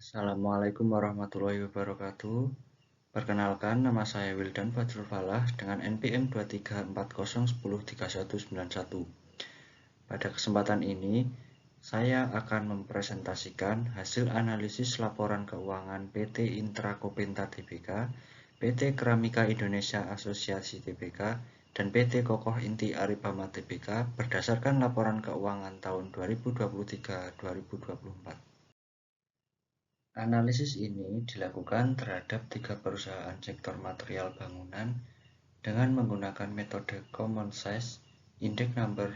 Assalamualaikum warahmatullahi wabarakatuh. Perkenalkan, nama saya Wildan Fajrul Falah dengan NPM 23401013191. Pada kesempatan ini, saya akan mempresentasikan hasil analisis laporan keuangan PT Intra Kopenta Tbk, PT Keramika Indonesia Asosiasi Tbk, dan PT Kokoh Inti Aripama Tbk berdasarkan laporan keuangan tahun 2023-2024. Analisis ini dilakukan terhadap 3 perusahaan sektor material bangunan dengan menggunakan metode Common Size, Index Number,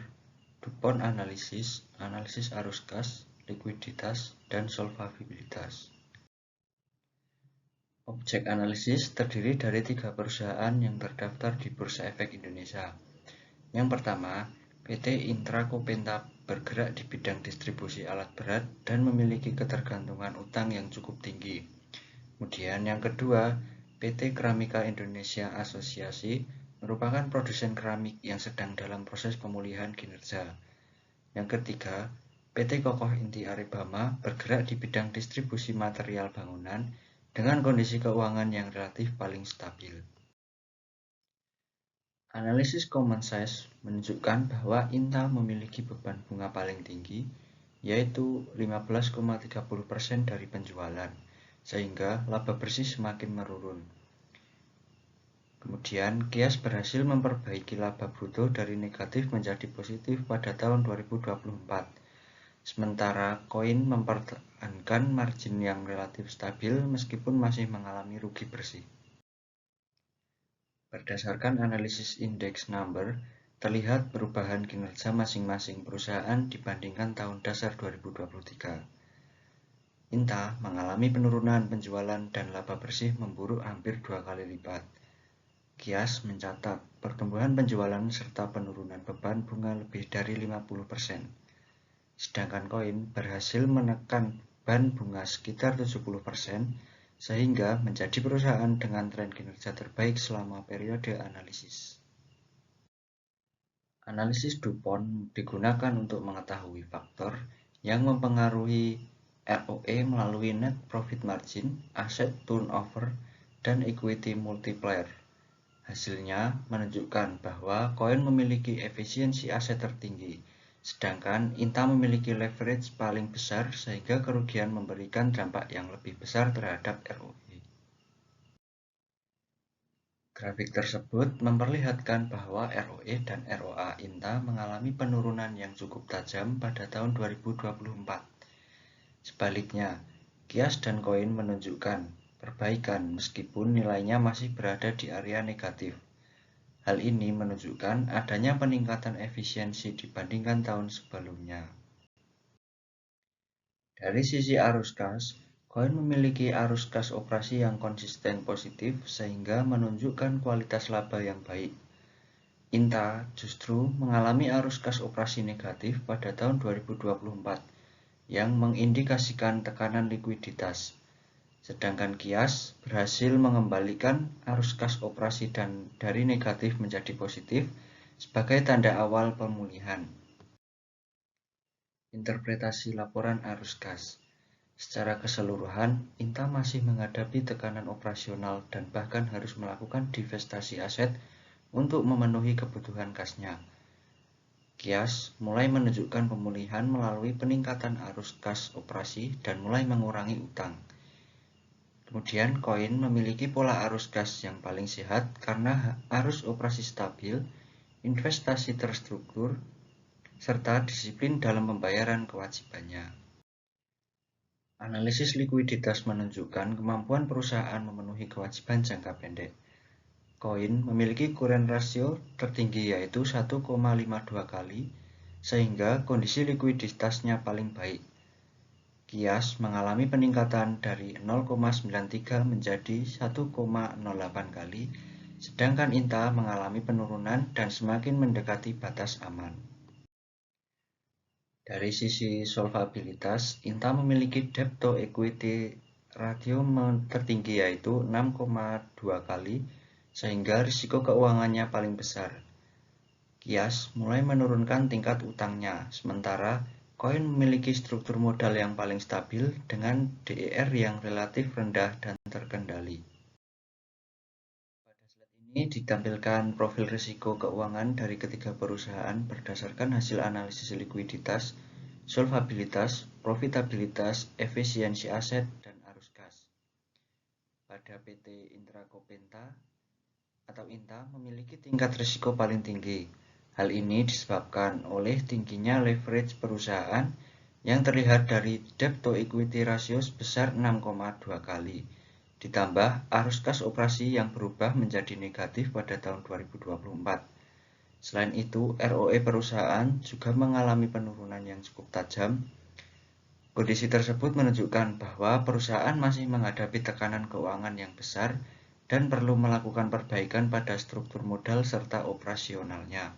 DuPont Analysis, analisis arus kas, likuiditas, dan solvabilitas. Objek analisis terdiri dari 3 perusahaan yang terdaftar di Bursa Efek Indonesia. Yang pertama, PT Intra Kopenta bergerak di bidang distribusi alat berat dan memiliki ketergantungan utang yang cukup tinggi. Kemudian yang kedua, PT Keramika Indonesia Asosiasi merupakan produsen keramik yang sedang dalam proses pemulihan kinerja. Yang ketiga, PT Kokoh Inti Aripama bergerak di bidang distribusi material bangunan dengan kondisi keuangan yang relatif paling stabil. Analisis Common Size menunjukkan bahwa Inta memiliki beban bunga paling tinggi, yaitu 15,30% dari penjualan, sehingga laba bersih semakin menurun. Kemudian, Kias berhasil memperbaiki laba bruto dari negatif menjadi positif pada tahun 2024. Sementara Koin mempertahankan margin yang relatif stabil meskipun masih mengalami rugi bersih. Berdasarkan analisis Index Number, terlihat perubahan kinerja masing-masing perusahaan dibandingkan tahun dasar 2023. Inta mengalami penurunan penjualan dan laba bersih memburuk hampir 2 kali lipat. Kias mencatat pertumbuhan penjualan serta penurunan beban bunga lebih dari 50%. Sedangkan Koin berhasil menekan beban bunga sekitar 70%, sehingga menjadi perusahaan dengan tren kinerja terbaik selama periode analisis. Analisis DuPont digunakan untuk mengetahui faktor yang mempengaruhi ROE melalui net profit margin, asset turnover, dan equity multiplier. Hasilnya menunjukkan bahwa Koin memiliki efisiensi aset tertinggi, sedangkan Inta memiliki leverage paling besar sehingga kerugian memberikan dampak yang lebih besar terhadap ROE. Grafik tersebut memperlihatkan bahwa ROE dan ROA Inta mengalami penurunan yang cukup tajam pada tahun 2024. Sebaliknya, Kias dan Koin menunjukkan perbaikan meskipun nilainya masih berada di area negatif. Hal ini menunjukkan adanya peningkatan efisiensi dibandingkan tahun sebelumnya. Dari sisi arus kas, Koin memiliki arus kas operasi yang konsisten positif sehingga menunjukkan kualitas laba yang baik. Inta justru mengalami arus kas operasi negatif pada tahun 2024 yang mengindikasikan tekanan likuiditas. Sedangkan Kias berhasil mengembalikan arus kas operasi dan dari negatif menjadi positif sebagai tanda awal pemulihan. Interpretasi laporan arus kas. Secara keseluruhan, Inta masih menghadapi tekanan operasional dan bahkan harus melakukan divestasi aset untuk memenuhi kebutuhan kasnya. Kias mulai menunjukkan pemulihan melalui peningkatan arus kas operasi dan mulai mengurangi utang. Kemudian Koin memiliki pola arus kas yang paling sehat karena arus operasi stabil, investasi terstruktur, serta disiplin dalam pembayaran kewajibannya. Analisis likuiditas menunjukkan kemampuan perusahaan memenuhi kewajiban jangka pendek. Koin memiliki current ratio tertinggi yaitu 1,52 kali, sehingga kondisi likuiditasnya paling baik. Kias mengalami peningkatan dari 0,93 menjadi 1,08 kali, sedangkan Inta mengalami penurunan dan semakin mendekati batas aman. Dari sisi solvabilitas, Inta memiliki debt to equity ratio tertinggi yaitu 6,2 kali, sehingga risiko keuangannya paling besar. Kias mulai menurunkan tingkat utangnya, sementara Koin memiliki struktur modal yang paling stabil dengan DER yang relatif rendah dan terkendali. Pada slide ini ditampilkan profil risiko keuangan dari ketiga perusahaan berdasarkan hasil analisis likuiditas, solvabilitas, profitabilitas, efisiensi aset, dan arus kas. Pada PT Intra Kopenta atau INTA memiliki tingkat risiko paling tinggi. Hal ini disebabkan oleh tingginya leverage perusahaan yang terlihat dari debt to equity ratio sebesar 6,2 kali, ditambah arus kas operasi yang berubah menjadi negatif pada tahun 2024. Selain itu, ROE perusahaan juga mengalami penurunan yang cukup tajam. Kondisi tersebut menunjukkan bahwa perusahaan masih menghadapi tekanan keuangan yang besar dan perlu melakukan perbaikan pada struktur modal serta operasionalnya.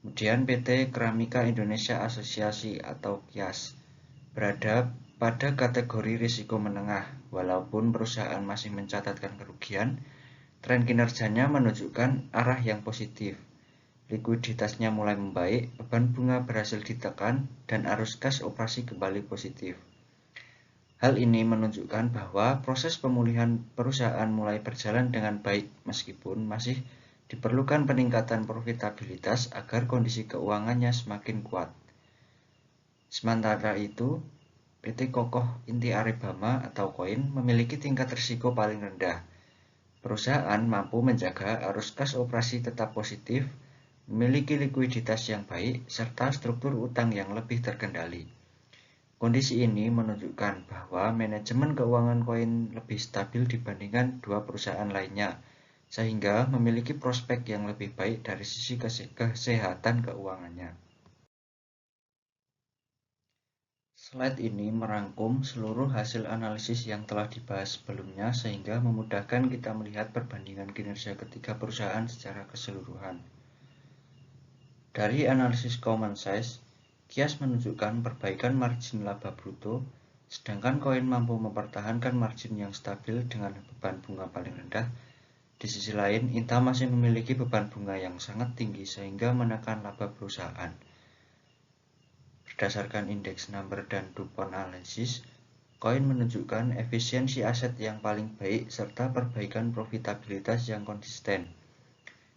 Kemudian PT Keramika Indonesia Asosiasi atau KIAS berada pada kategori risiko menengah. Walaupun perusahaan masih mencatatkan kerugian, tren kinerjanya menunjukkan arah yang positif. Likuiditasnya mulai membaik, beban bunga berhasil ditekan, dan arus kas operasi kembali positif. Hal ini menunjukkan bahwa proses pemulihan perusahaan mulai berjalan dengan baik meskipun masih diperlukan peningkatan profitabilitas agar kondisi keuangannya semakin kuat. Sementara itu, PT Kokoh Inti Arebama atau Koin memiliki tingkat risiko paling rendah. Perusahaan mampu menjaga arus kas operasi tetap positif, memiliki likuiditas yang baik, serta struktur utang yang lebih terkendali. Kondisi ini menunjukkan bahwa manajemen keuangan Koin lebih stabil dibandingkan dua perusahaan lainnya, sehingga memiliki prospek yang lebih baik dari sisi kesehatan keuangannya. Slide ini merangkum seluruh hasil analisis yang telah dibahas sebelumnya sehingga memudahkan kita melihat perbandingan kinerja ketiga perusahaan secara keseluruhan. Dari analisis common size, kias menunjukkan perbaikan margin laba bruto, sedangkan koin mampu mempertahankan margin yang stabil dengan beban bunga paling rendah. Di sisi lain, INTA masih memiliki beban bunga yang sangat tinggi sehingga menekan laba perusahaan. Berdasarkan indeks number dan DuPont analisis, koin menunjukkan efisiensi aset yang paling baik serta perbaikan profitabilitas yang konsisten.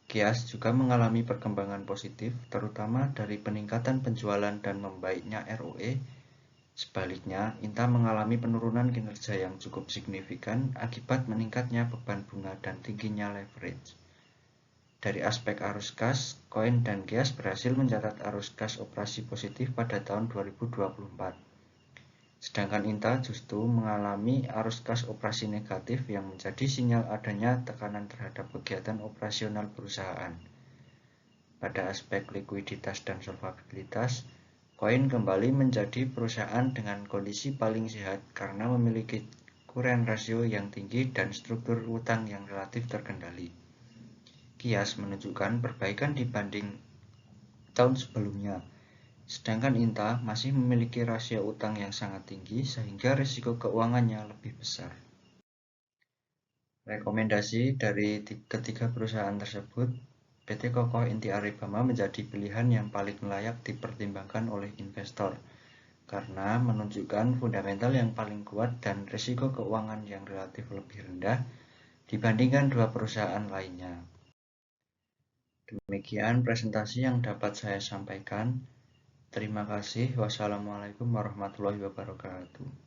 Kias juga mengalami perkembangan positif, terutama dari peningkatan penjualan dan membaiknya ROE. Sebaliknya, INTA mengalami penurunan kinerja yang cukup signifikan akibat meningkatnya beban bunga dan tingginya leverage. Dari aspek arus kas, koin dan kias berhasil mencatat arus kas operasi positif pada tahun 2024. Sedangkan INTA justru mengalami arus kas operasi negatif yang menjadi sinyal adanya tekanan terhadap kegiatan operasional perusahaan. Pada aspek likuiditas dan solvabilitas, koin kembali menjadi perusahaan dengan kondisi paling sehat karena memiliki current ratio yang tinggi dan struktur utang yang relatif terkendali. Kias menunjukkan perbaikan dibanding tahun sebelumnya, sedangkan INTA masih memiliki rasio utang yang sangat tinggi sehingga risiko keuangannya lebih besar. Rekomendasi dari ketiga perusahaan tersebut, PT Kokoh Inti Arebama menjadi pilihan yang paling layak dipertimbangkan oleh investor karena menunjukkan fundamental yang paling kuat dan risiko keuangan yang relatif lebih rendah dibandingkan dua perusahaan lainnya. Demikian presentasi yang dapat saya sampaikan. Terima kasih. Wassalamualaikum warahmatullahi wabarakatuh.